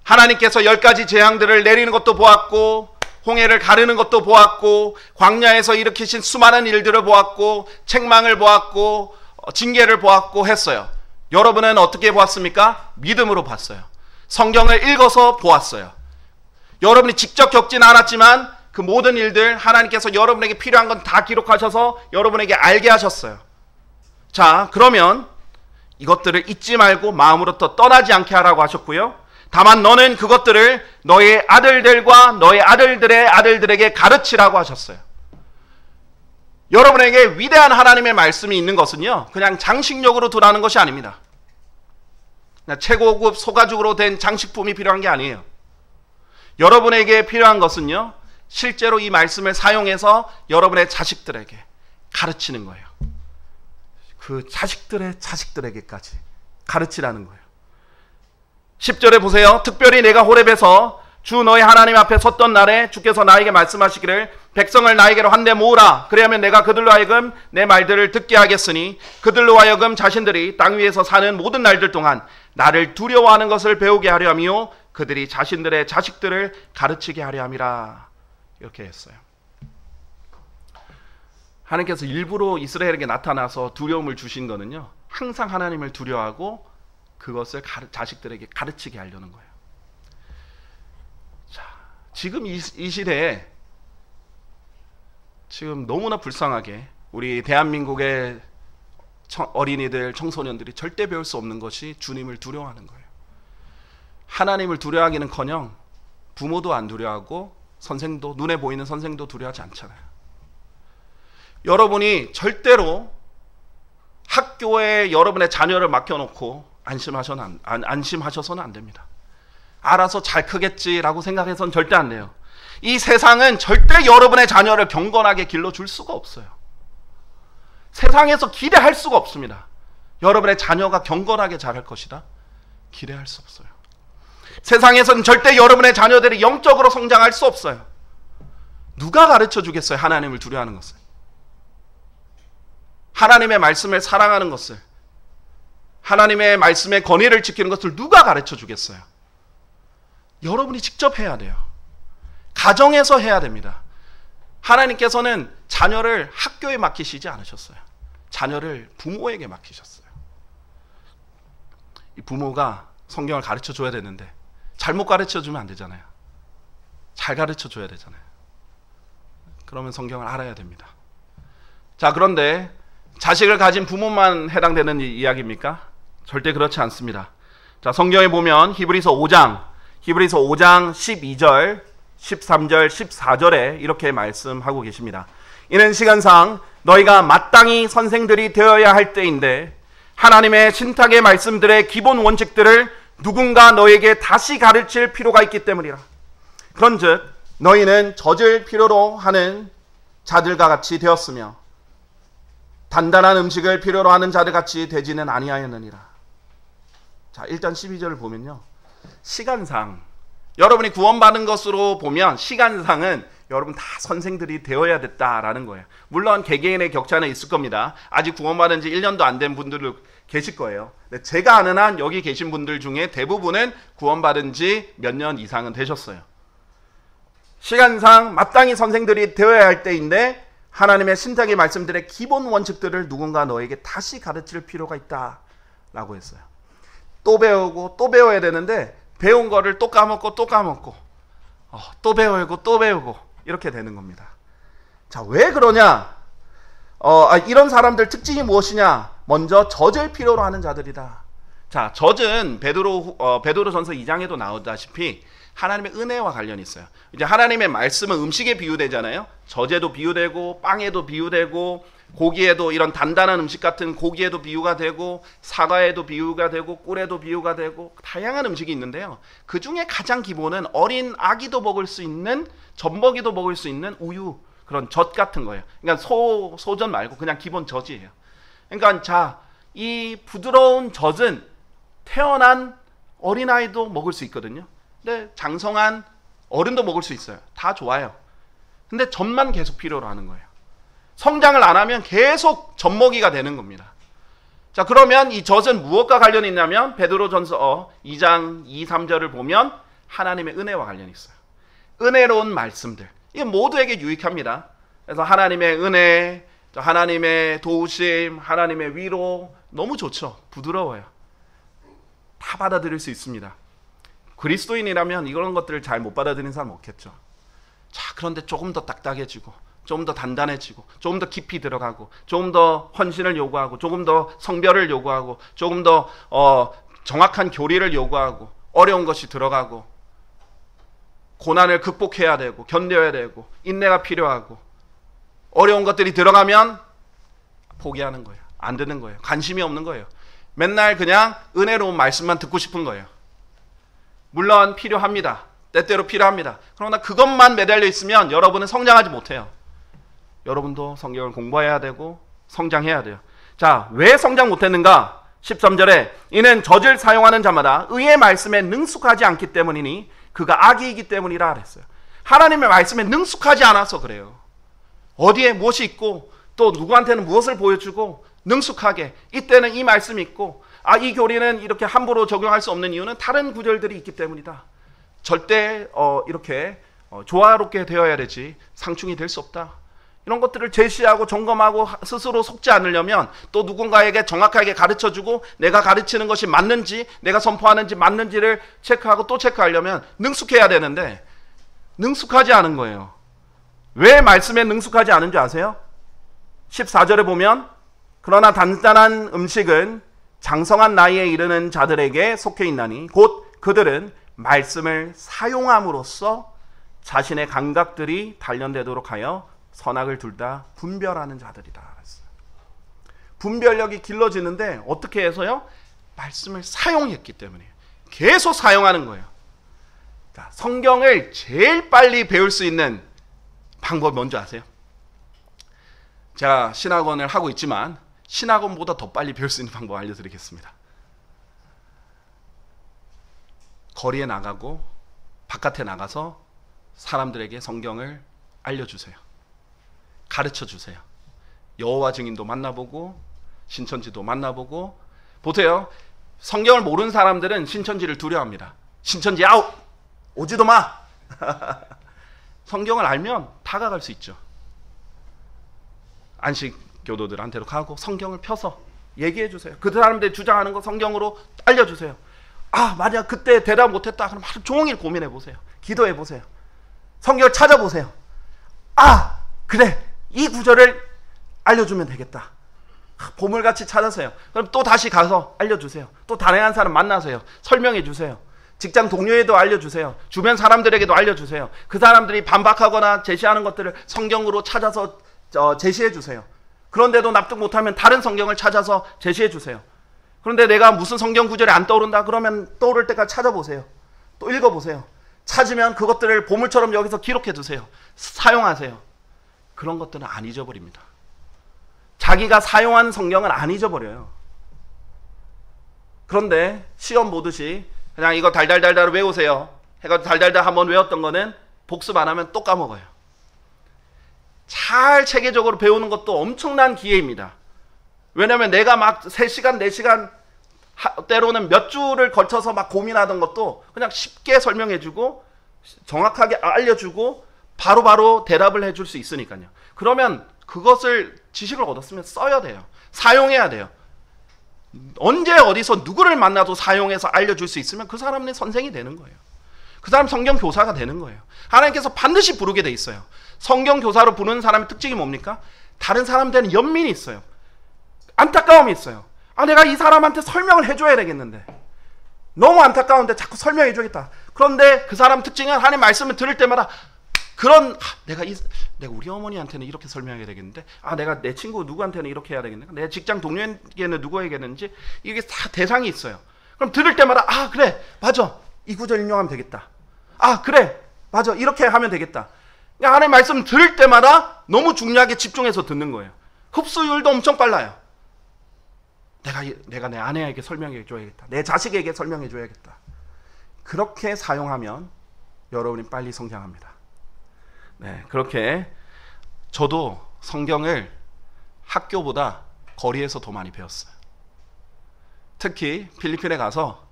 하나님께서 10가지 재앙들을 내리는 것도 보았고 홍해를 가르는 것도 보았고 광야에서 일으키신 수많은 일들을 보았고 책망을 보았고 징계를 보았고 했어요. 여러분은 어떻게 보았습니까? 믿음으로 봤어요. 성경을 읽어서 보았어요. 여러분이 직접 겪지는 않았지만 그 모든 일들 하나님께서 여러분에게 필요한 건 다 기록하셔서 여러분에게 알게 하셨어요. 자, 그러면 이것들을 잊지 말고 마음으로부터 떠나지 않게 하라고 하셨고요. 다만 너는 그것들을 너의 아들들과 너의 아들들의 아들들에게 가르치라고 하셨어요. 여러분에게 위대한 하나님의 말씀이 있는 것은요, 그냥 장식력으로 두라는 것이 아닙니다. 그냥 최고급 소가죽으로 된 장식품이 필요한 게 아니에요. 여러분에게 필요한 것은요, 실제로 이 말씀을 사용해서 여러분의 자식들에게 가르치는 거예요. 그 자식들의 자식들에게까지 가르치라는 거예요. 10절에 보세요. 특별히 내가 호렙에서 주 너희 하나님 앞에 섰던 날에 주께서 나에게 말씀하시기를 백성을 나에게로 한데 모으라. 그래야면 내가 그들로 하여금 내 말들을 듣게 하겠으니 그들로 하여금 자신들이 땅 위에서 사는 모든 날들 동안 나를 두려워하는 것을 배우게 하려 하며 그들이 자신들의 자식들을 가르치게 하려 함이라. 이렇게 했어요. 하나님께서 일부러 이스라엘에게 나타나서 두려움을 주신 거는요, 항상 하나님을 두려워하고 그것을 자식들에게 가르치게 하려는 거예요. 자, 지금 이 시대에 지금 너무나 불쌍하게 우리 대한민국의 어린이들, 청소년들이 절대 배울 수 없는 것이 주님을 두려워하는 거예요. 하나님을 두려워하기는커녕 부모도 안 두려워하고 선생도, 눈에 보이는 선생도 두려워하지 않잖아요. 여러분이 절대로 학교에 여러분의 자녀를 맡겨놓고 안심하셔서는 안 됩니다. 알아서 잘 크겠지라고 생각해서는 절대 안 돼요. 이 세상은 절대 여러분의 자녀를 경건하게 길러줄 수가 없어요. 세상에서 기대할 수가 없습니다. 여러분의 자녀가 경건하게 자랄 것이다? 기대할 수 없어요. 세상에서는 절대 여러분의 자녀들이 영적으로 성장할 수 없어요. 누가 가르쳐 주겠어요? 하나님을 두려워하는 것을. 하나님의 말씀을 사랑하는 것을, 하나님의 말씀의 권위를 지키는 것을 누가 가르쳐 주겠어요? 여러분이 직접 해야 돼요. 가정에서 해야 됩니다. 하나님께서는 자녀를 학교에 맡기시지 않으셨어요. 자녀를 부모에게 맡기셨어요. 이 부모가 성경을 가르쳐 줘야 되는데 잘못 가르쳐 주면 안 되잖아요. 잘 가르쳐 줘야 되잖아요. 그러면 성경을 알아야 됩니다. 자, 그런데 자식을 가진 부모만 해당되는 이야기입니까? 절대 그렇지 않습니다. 자, 성경에 보면 히브리서 5장 12절, 13절, 14절에 이렇게 말씀하고 계십니다. 이는 시간상 너희가 마땅히 선생들이 되어야 할 때인데 하나님의 신탁의 말씀들의 기본 원칙들을 누군가 너에게 다시 가르칠 필요가 있기 때문이라. 그런즉 너희는 젖을 필요로 하는 자들과 같이 되었으며 단단한 음식을 필요로 하는 자들 같이 되지는 아니하였느니라. 자, 일단 12절을 보면요, 시간상 여러분이 구원받은 것으로 보면 시간상은 여러분 다 선생들이 되어야 됐다라는 거예요. 물론 개개인의 격차는 있을 겁니다. 아직 구원받은 지 1년도 안 된 분들도 계실 거예요. 근데 제가 아는 한 여기 계신 분들 중에 대부분은 구원받은 지 몇 년 이상은 되셨어요. 시간상 마땅히 선생들이 되어야 할 때인데 하나님의 신탁의 말씀들의 기본 원칙들을 누군가 너에게 다시 가르칠 필요가 있다라고 했어요. 또 배우고 또 배워야 되는데 배운 거를 또 까먹고 또 까먹고 또 배우고 또 배우고 이렇게 되는 겁니다. 자, 왜 그러냐? 이런 사람들 특징이 무엇이냐? 먼저 젖을 필요로 하는 자들이다. 자, 젖은 베드로전서 2장에도 나오다시피 하나님의 은혜와 관련이 있어요. 이제 하나님의 말씀은 음식에 비유되잖아요. 젖에도 비유되고 빵에도 비유되고 고기에도, 이런 단단한 음식 같은 고기에도 비유가 되고 사과에도 비유가 되고 꿀에도 비유가 되고 다양한 음식이 있는데요. 그 중에 가장 기본은 어린 아기도 먹을 수 있는, 젖먹이도 먹을 수 있는 우유, 그런 젖 같은 거예요. 그러니까 소젖 말고 그냥 기본 젖이에요. 그러니까 자, 이 부드러운 젖은 태어난 어린아이도 먹을 수 있거든요. 근데 장성한 어른도 먹을 수 있어요. 다 좋아요. 근데 젖만 계속 필요로 하는 거예요. 성장을 안 하면 계속 젖먹이가 되는 겁니다. 자, 그러면 이 젖은 무엇과 관련이 있냐면 베드로전서 2장 2, 3절을 보면 하나님의 은혜와 관련이 있어요. 은혜로운 말씀들, 이게 모두에게 유익합니다. 그래서 하나님의 은혜, 하나님의 도우심, 하나님의 위로, 너무 좋죠. 부드러워요. 다 받아들일 수 있습니다. 그리스도인이라면 이런 것들을 잘 못 받아들이는 사람 없겠죠. 자, 그런데 조금 더 딱딱해지고 조금 더 단단해지고 조금 더 깊이 들어가고 조금 더 헌신을 요구하고 조금 더 성별을 요구하고 조금 더 정확한 교리를 요구하고 어려운 것이 들어가고 고난을 극복해야 되고 견뎌야 되고 인내가 필요하고 어려운 것들이 들어가면 포기하는 거예요. 안 듣는 거예요. 관심이 없는 거예요. 맨날 그냥 은혜로운 말씀만 듣고 싶은 거예요. 물론 필요합니다. 때때로 필요합니다. 그러나 그것만 매달려 있으면 여러분은 성장하지 못해요. 여러분도 성경을 공부해야 되고 성장해야 돼요. 자, 왜 성장 못했는가? 13절에 이는 젖을 사용하는 자마다 의의 말씀에 능숙하지 않기 때문이니 그가 악이기 때문이라 그랬어요. 하나님의 말씀에 능숙하지 않아서 그래요. 어디에 무엇이 있고 또 누구한테는 무엇을 보여주고 능숙하게 이때는 이 말씀이 있고 이 교리는 이렇게 함부로 적용할 수 없는 이유는 다른 구절들이 있기 때문이다. 절대 이렇게 조화롭게 되어야 되지 상충이 될 수 없다. 이런 것들을 제시하고 점검하고 스스로 속지 않으려면 또 누군가에게 정확하게 가르쳐주고 내가 가르치는 것이 맞는지 내가 선포하는지 맞는지를 체크하고 또 체크하려면 능숙해야 되는데 능숙하지 않은 거예요. 왜 말씀에 능숙하지 않은 줄 아세요? 14절에 보면 그러나 단단한 음식은 장성한 나이에 이르는 자들에게 속해 있나니 곧 그들은 말씀을 사용함으로써 자신의 감각들이 단련되도록 하여 선악을 둘 다 분별하는 자들이다. 분별력이 길러지는데 어떻게 해서요? 말씀을 사용했기 때문이에요. 계속 사용하는 거예요. 자, 성경을 제일 빨리 배울 수 있는 방법이 뭔지 아세요? 제가 신학원을 하고 있지만 신학원보다 더 빨리 배울 수 있는 방법 알려드리겠습니다. 거리에 나가고 바깥에 나가서 사람들에게 성경을 알려주세요. 가르쳐주세요. 여호와 증인도 만나보고 신천지도 만나보고. 보세요. 성경을 모르는 사람들은 신천지를 두려워합니다. 신천지 아웃! 오지도 마! 성경을 알면 다가갈 수 있죠. 안식 교도들한테도 가고 성경을 펴서 얘기해 주세요. 그 사람들이 주장하는 거 성경으로 알려주세요. 아, 만약 그때 대답 못했다 그럼 하루 종일 고민해 보세요. 기도해 보세요. 성경을 찾아보세요. 아, 그래, 이 구절을 알려주면 되겠다. 보물같이 찾으세요. 그럼 또 다시 가서 알려주세요. 또 다른 사람 만나세요. 설명해 주세요. 직장 동료에도 알려주세요. 주변 사람들에게도 알려주세요. 그 사람들이 반박하거나 제시하는 것들을 성경으로 찾아서 제시해 주세요. 그런데도 납득 못하면 다른 성경을 찾아서 제시해 주세요. 그런데 내가 무슨 성경 구절이 안 떠오른다 그러면 떠오를 때까지 찾아보세요. 또 읽어보세요. 찾으면 그것들을 보물처럼 여기서 기록해 두세요. 사용하세요. 그런 것들은 안 잊어버립니다. 자기가 사용한 성경은 안 잊어버려요. 그런데 시험 보듯이 그냥 이거 달달달달 외우세요 해가지고 달달달 한번 외웠던 거는 복습 안 하면 또 까먹어요. 잘 체계적으로 배우는 것도 엄청난 기회입니다. 왜냐면 내가 막 3시간 4시간 때로는 몇 주를 걸쳐서 막 고민하던 것도 그냥 쉽게 설명해주고 정확하게 알려주고 바로바로 대답을 해줄 수 있으니까요. 그러면 그것을 지식을 얻었으면 써야 돼요. 사용해야 돼요. 언제 어디서 누구를 만나도 사용해서 알려줄 수 있으면 그 사람은 선생이 되는 거예요. 그 사람 성경 교사가 되는 거예요. 하나님께서 반드시 부르게 돼 있어요. 성경 교사로 부르는 사람의 특징이 뭡니까? 다른 사람들은 연민이 있어요. 안타까움이 있어요. 아, 내가 이 사람한테 설명을 해줘야 되겠는데 너무 안타까운데 자꾸 설명해줘야겠다. 그런데 그 사람 특징은 하나님 말씀을 들을 때마다 내가 우리 어머니한테는 이렇게 설명해야 되겠는데, 내가 내 친구 누구한테는 이렇게 해야 되겠는데, 내 직장 동료에게는 누구에게는지 이게 다 대상이 있어요. 그럼 들을 때마다 그래, 맞아, 이 구절 인용하면 되겠다. 그래, 맞아, 이렇게 하면 되겠다. 그러니까 하나님 말씀 들을 때마다 너무 중요하게 집중해서 듣는 거예요. 흡수율도 엄청 빨라요. 내가 내 아내에게 설명해 줘야겠다. 내 자식에게 설명해 줘야겠다. 그렇게 사용하면 여러분이 빨리 성장합니다. 네, 그렇게 저도 성경을 학교보다 거리에서 더 많이 배웠어요. 특히 필리핀에 가서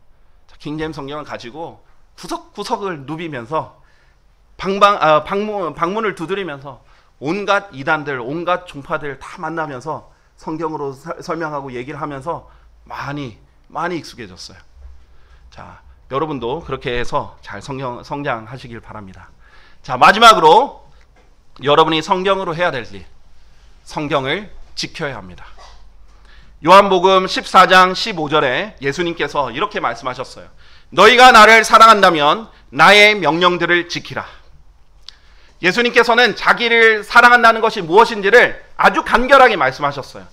킹제임스 성경을 가지고 구석구석을 누비면서 방문을 두드리면서 온갖 이단들, 온갖 종파들 다 만나면서 성경으로 설명하고 얘기를 하면서 많이 익숙해졌어요. 자, 여러분도 그렇게 해서 잘 성장하시길 바랍니다. 자, 마지막으로 여러분이 성경으로 해야 될 일, 성경을 지켜야 합니다. 요한복음 14장 15절에 예수님께서 이렇게 말씀하셨어요. 너희가 나를 사랑한다면 나의 명령들을 지키라. 예수님께서는 자기를 사랑한다는 것이 무엇인지를 아주 간결하게 말씀하셨어요.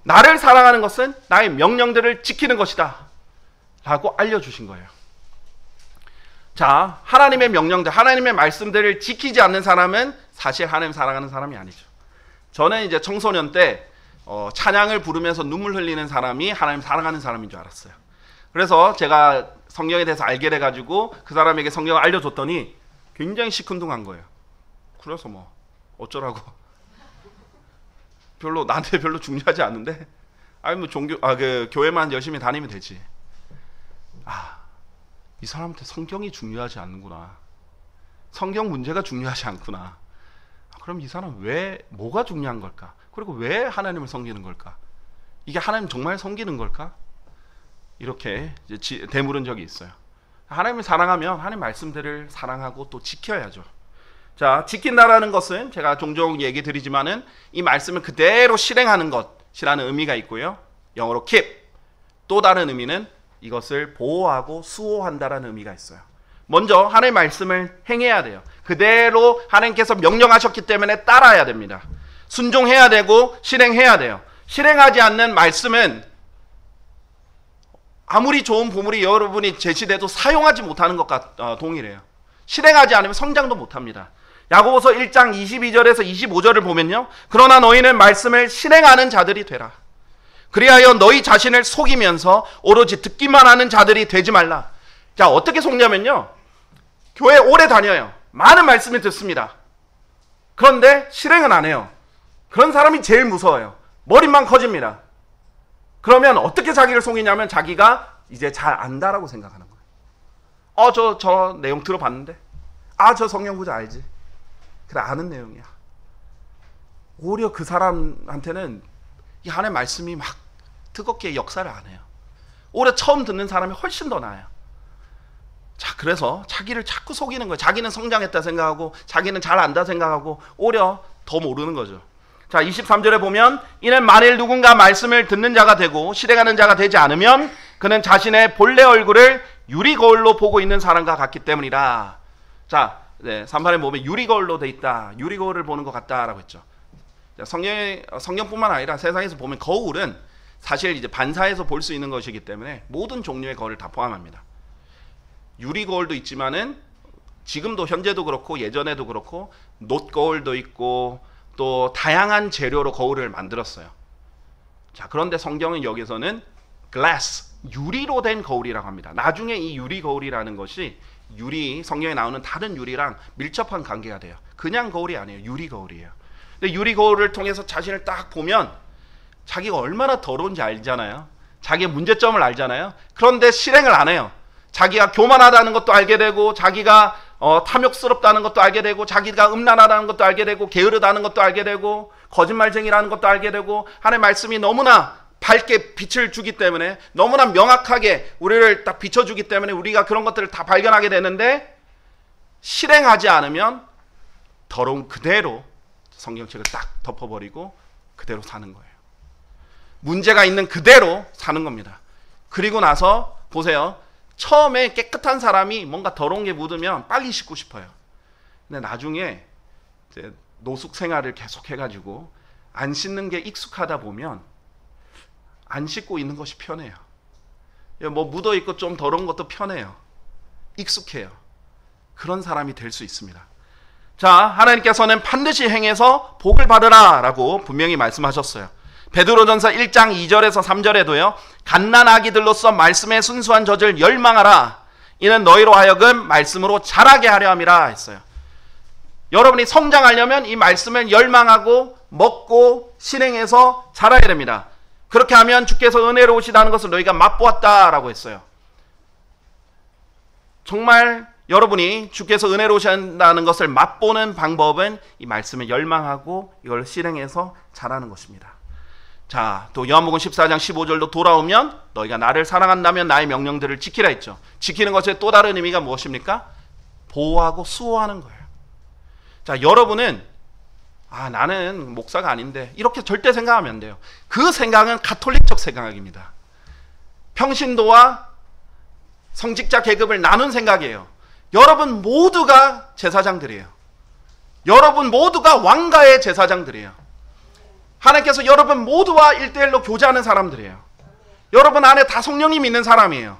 나를 사랑하는 것은 나의 명령들을 지키는 것이다 라고 알려주신 거예요. 자, 하나님의 명령들, 하나님의 말씀들을 지키지 않는 사람은 사실 하나님 사랑하는 사람이 아니죠. 저는 이제 청소년 때 찬양을 부르면서 눈물 흘리는 사람이 하나님 사랑하는 사람인 줄 알았어요. 그래서 제가 성경에 대해서 알게 돼가지고 그 사람에게 성경을 알려줬더니 굉장히 시큰둥한 거예요. 그래서 뭐 어쩌라고. 나한테 별로 중요하지 않는데, 교회만 열심히 다니면 되지. 이 사람한테 성경이 중요하지 않는구나. 성경 문제가 중요하지 않구나. 그럼 이 사람 뭐가 중요한 걸까? 그리고 왜 하나님을 섬기는 걸까? 이게 하나님 정말 섬기는 걸까? 이렇게 이제 되물은 적이 있어요. 하나님을 사랑하면 하나님 말씀들을 사랑하고 또 지켜야죠. 자, 지킨다라는 것은 제가 종종 얘기 드리지만은 이 말씀을 그대로 실행하는 것이라는 의미가 있고요. 영어로 keep. 또 다른 의미는 이것을 보호하고 수호한다라는 의미가 있어요. 먼저 하나님의 말씀을 행해야 돼요. 그대로 하나님께서 명령하셨기 때문에 따라야 됩니다. 순종해야 되고 실행해야 돼요. 실행하지 않는 말씀은 아무리 좋은 보물이 여러분이 제시돼도 사용하지 못하는 것과 동일해요. 실행하지 않으면 성장도 못합니다. 야고보서 1장 22절에서 25절을 보면요. 그러나 너희는 말씀을 실행하는 자들이 되라. 그리하여 너희 자신을 속이면서 오로지 듣기만 하는 자들이 되지 말라. 자, 어떻게 속냐면요. 교회 오래 다녀요. 많은 말씀을 듣습니다. 그런데 실행은 안 해요. 그런 사람이 제일 무서워요. 머리만 커집니다. 그러면 어떻게 자기를 속이냐면 자기가 이제 잘 안다라고 생각하는 거예요. 저 내용 들어봤는데. 저 성경 구절 알지. 그래 아는 내용이야. 오히려 그 사람한테는 이 하나님의 말씀이 막 뜨겁게 역사를 안 해요. 오히려 처음 듣는 사람이 훨씬 더 나아요. 자, 그래서 자기를 자꾸 속이는 거예요. 자기는 성장했다 생각하고 자기는 잘 안다 생각하고 오히려 더 모르는 거죠. 자, 23절에 보면 이는 만일 누군가 말씀을 듣는 자가 되고 실행하는 자가 되지 않으면 그는 자신의 본래 얼굴을 유리거울로 보고 있는 사람과 같기 때문이라. 자, 3판에 보면 유리거울로 돼 있다. 유리거울을 보는 것 같다라고 했죠. 성경뿐만 아니라 세상에서 보면 거울은 사실 이제 반사해서 볼 수 있는 것이기 때문에 모든 종류의 거울을 다 포함합니다. 유리 거울도 있지만은 지금도 현재도 그렇고 예전에도 그렇고 놋 거울도 있고 또 다양한 재료로 거울을 만들었어요. 자, 그런데 성경은 여기서는 glass, 유리로 된 거울이라고 합니다. 나중에 이 유리 거울이라는 것이 성경에 나오는 다른 유리랑 밀접한 관계가 돼요. 그냥 거울이 아니에요. 유리 거울이에요. 근데 유리 거울을 통해서 자신을 딱 보면 자기가 얼마나 더러운지 알잖아요. 자기의 문제점을 알잖아요. 그런데 실행을 안 해요. 자기가 교만하다는 것도 알게 되고 자기가 탐욕스럽다는 것도 알게 되고 자기가 음란하다는 것도 알게 되고 게으르다는 것도 알게 되고 거짓말쟁이라는 것도 알게 되고 하나님의 말씀이 너무나 밝게 빛을 주기 때문에 너무나 명확하게 우리를 딱 비춰주기 때문에 우리가 그런 것들을 다 발견하게 되는데 실행하지 않으면 더러운 그대로 성경책을 딱 덮어버리고 그대로 사는 거예요. 문제가 있는 그대로 사는 겁니다. 그리고 나서 보세요. 처음에 깨끗한 사람이 뭔가 더러운 게 묻으면 빨리 씻고 싶어요. 근데 나중에 이제 노숙 생활을 계속 해가지고 안 씻는 게 익숙하다 보면 안 씻고 있는 것이 편해요. 뭐 묻어있고 좀 더러운 것도 편해요. 익숙해요. 그런 사람이 될 수 있습니다. 자, 하나님께서는 반드시 행해서 복을 받으라 라고 분명히 말씀하셨어요. 베드로전서 1장 2절에서 3절에도요. 갓난아기들로서 말씀의 순수한 젖을 열망하라. 이는 너희로 하여금 말씀으로 자라게 하려 함이라 했어요. 여러분이 성장하려면 이 말씀을 열망하고 먹고 실행해서 자라야 됩니다. 그렇게 하면 주께서 은혜로우시다는 것을 너희가 맛보았다라고 했어요. 정말 여러분이 주께서 은혜로우신다는 것을 맛보는 방법은 이 말씀을 열망하고 이걸 실행해서 자라는 것입니다. 자, 또 요한복음 14장 15절로 돌아오면 너희가 나를 사랑한다면 나의 명령들을 지키라 했죠. 지키는 것의 또 다른 의미가 무엇입니까? 보호하고 수호하는 거예요. 자, 여러분은 나는 목사가 아닌데 이렇게 절대 생각하면 안 돼요. 그 생각은 가톨릭적 생각입니다. 평신도와 성직자 계급을 나눈 생각이에요. 여러분 모두가 제사장들이에요. 여러분 모두가 왕가의 제사장들이에요. 하나님께서 여러분 모두와 1대1로 교제하는 사람들이에요. 여러분 안에 다 성령님 있는 사람이에요.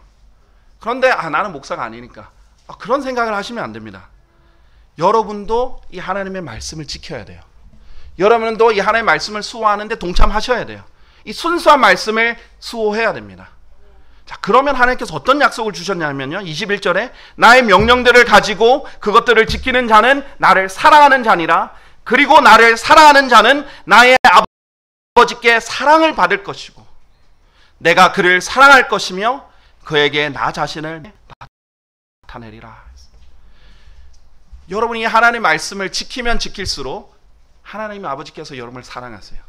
그런데 나는 목사가 아니니까 그런 생각을 하시면 안 됩니다. 여러분도 이 하나님의 말씀을 지켜야 돼요. 여러분도 이 하나님의 말씀을 수호하는데 동참하셔야 돼요. 이 순수한 말씀을 수호해야 됩니다. 자, 그러면 하나님께서 어떤 약속을 주셨냐면요. 21절에 나의 명령들을 가지고 그것들을 지키는 자는 나를 사랑하는 자니라. 그리고 나를 사랑하는 자는 나의 아버지께 사랑을 받을 것이고 내가 그를 사랑할 것이며 그에게 나 자신을 나타내리라. 여러분이 하나님의 말씀을 지키면 지킬수록 하나님 아버지께서 여러분을 사랑하세요.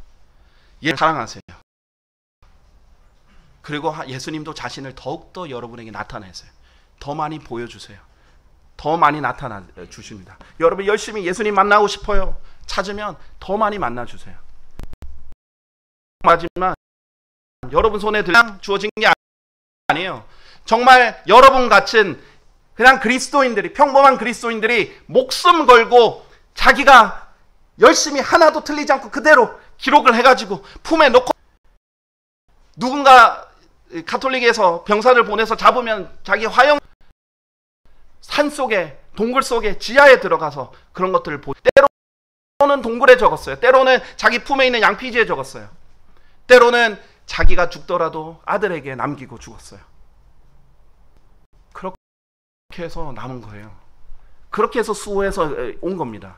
사랑하세요. 그리고 예수님도 자신을 더욱더 여러분에게 나타내세요. 더 많이 보여주세요. 더 많이 나타나 주십니다. 여러분 열심히 예수님 만나고 싶어요. 찾으면 더 많이 만나주세요. 마지막 여러분 손에 주어진 게 아니에요. 정말 여러분 같은 그냥 그리스도인들이, 평범한 그리스도인들이 목숨 걸고 자기가 열심히 하나도 틀리지 않고 그대로 기록을 해가지고 품에 넣고, 누군가 가톨릭에서 병사를 보내서 잡으면 자기 화형 산속에, 동굴 속에, 지하에 들어가서 그런 것들을 때로는 동굴에 적었어요. 때로는 자기 품에 있는 양피지에 적었어요. 때로는 자기가 죽더라도 아들에게 남기고 죽었어요. 그렇게 해서 남은 거예요. 그렇게 해서 수호해서 온 겁니다.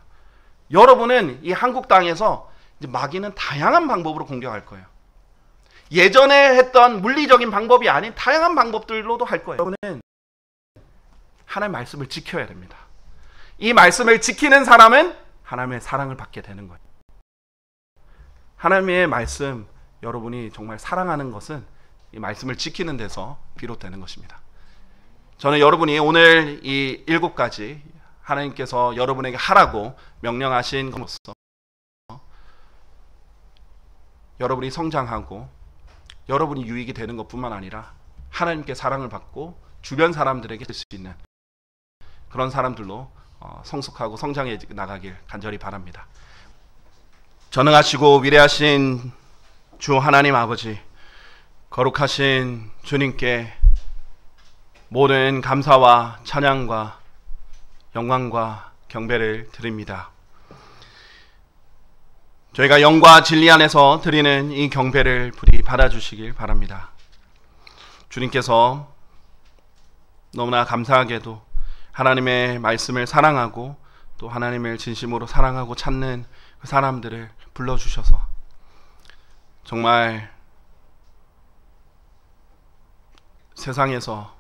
여러분은 이 한국 땅에서 이제 마귀는 다양한 방법으로 공격할 거예요. 예전에 했던 물리적인 방법이 아닌 다양한 방법들로도 할 거예요. 여러분은 하나님의 말씀을 지켜야 됩니다. 이 말씀을 지키는 사람은 하나님의 사랑을 받게 되는 거예요. 하나님의 말씀, 여러분이 정말 사랑하는 것은 이 말씀을 지키는 데서 비롯되는 것입니다. 저는 여러분이 오늘 이 7가지 하나님께서 여러분에게 하라고 명령하신 것으로서 여러분이 성장하고 여러분이 유익이 되는 것뿐만 아니라 하나님께 사랑을 받고 주변 사람들에게 줄 수 있는 그런 사람들로 성숙하고 성장해 나가길 간절히 바랍니다. 전능하시고 위대하신 주 하나님 아버지, 거룩하신 주님께 모든 감사와 찬양과 영광과 경배를 드립니다. 저희가 영과 진리 안에서 드리는 이 경배를 부디 받아주시길 바랍니다. 주님께서 너무나 감사하게도 하나님의 말씀을 사랑하고 또 하나님을 진심으로 사랑하고 찾는 그 사람들을 불러주셔서 정말 세상에서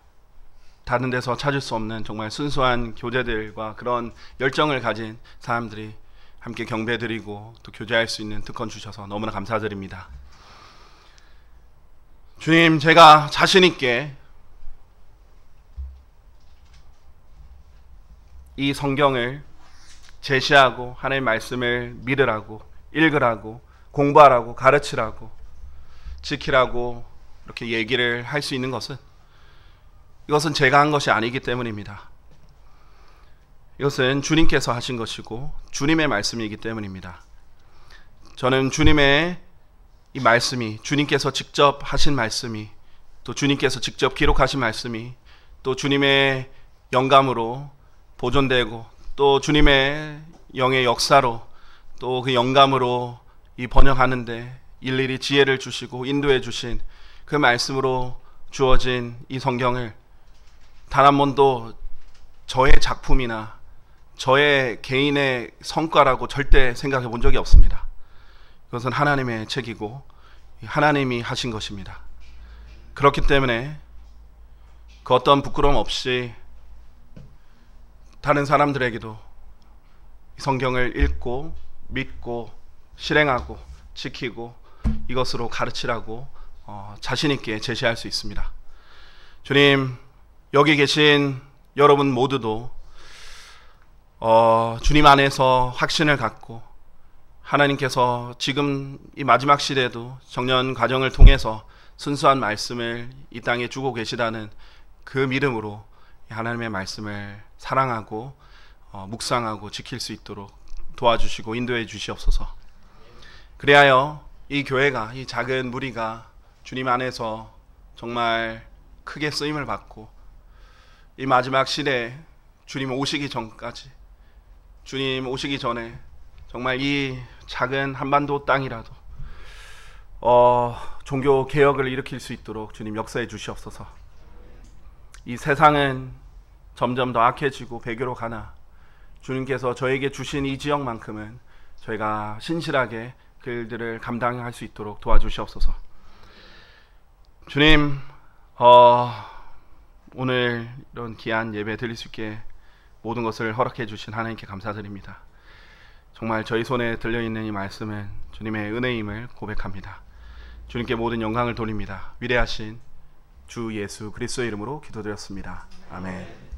다른 데서 찾을 수 없는 정말 순수한 교제들과 그런 열정을 가진 사람들이 함께 경배드리고 또 교제할 수 있는 특권 주셔서 너무나 감사드립니다. 주님, 제가 자신 있게 이 성경을 제시하고 하나님의 말씀을 믿으라고, 읽으라고, 공부하라고, 가르치라고, 지키라고 이렇게 얘기를 할 수 있는 것은 이것은 제가 한 것이 아니기 때문입니다. 이것은 주님께서 하신 것이고 주님의 말씀이기 때문입니다. 저는 주님의 이 말씀이, 주님께서 직접 하신 말씀이, 또 주님께서 직접 기록하신 말씀이 또 주님의 영감으로 보존되고 또 주님의 영의 역사로 또 그 영감으로 이 번역하는데 일일이 지혜를 주시고 인도해 주신 그 말씀으로 주어진 이 성경을 단 한 번도 저의 작품이나 저의 개인의 성과라고 절대 생각해 본 적이 없습니다. 그것은 하나님의 책이고 하나님이 하신 것입니다. 그렇기 때문에 그 어떤 부끄러움 없이 다른 사람들에게도 성경을 읽고 믿고 실행하고 지키고 이것으로 가르치라고 자신 있게 제시할 수 있습니다. 주님, 여기 계신 여러분 모두도 주님 안에서 확신을 갖고 하나님께서 지금 이 마지막 시대에도 정년 과정을 통해서 순수한 말씀을 이 땅에 주고 계시다는 그 믿음으로 하나님의 말씀을 사랑하고 묵상하고 지킬 수 있도록 도와주시고 인도해 주시옵소서. 그리하여 이 교회가, 이 작은 무리가 주님 안에서 정말 크게 쓰임을 받고 이 마지막 시대에 주님 오시기 전까지, 주님 오시기 전에 정말 이 작은 한반도 땅이라도 종교 개혁을 일으킬 수 있도록 주님 역사해 주시옵소서. 이 세상은 점점 더 악해지고 배교로 가나 주님께서 저에게 주신 이 지역만큼은 저희가 신실하게 그 일들을 감당할 수 있도록 도와주시옵소서. 주님, 오늘 이런 귀한 예배 드릴 수 있게 모든 것을 허락해 주신 하나님께 감사드립니다. 정말 저희 손에 들려있는 이 말씀은 주님의 은혜임을 고백합니다. 주님께 모든 영광을 돌립니다. 위대하신 주 예수 그리스도의 이름으로 기도드렸습니다. 아멘.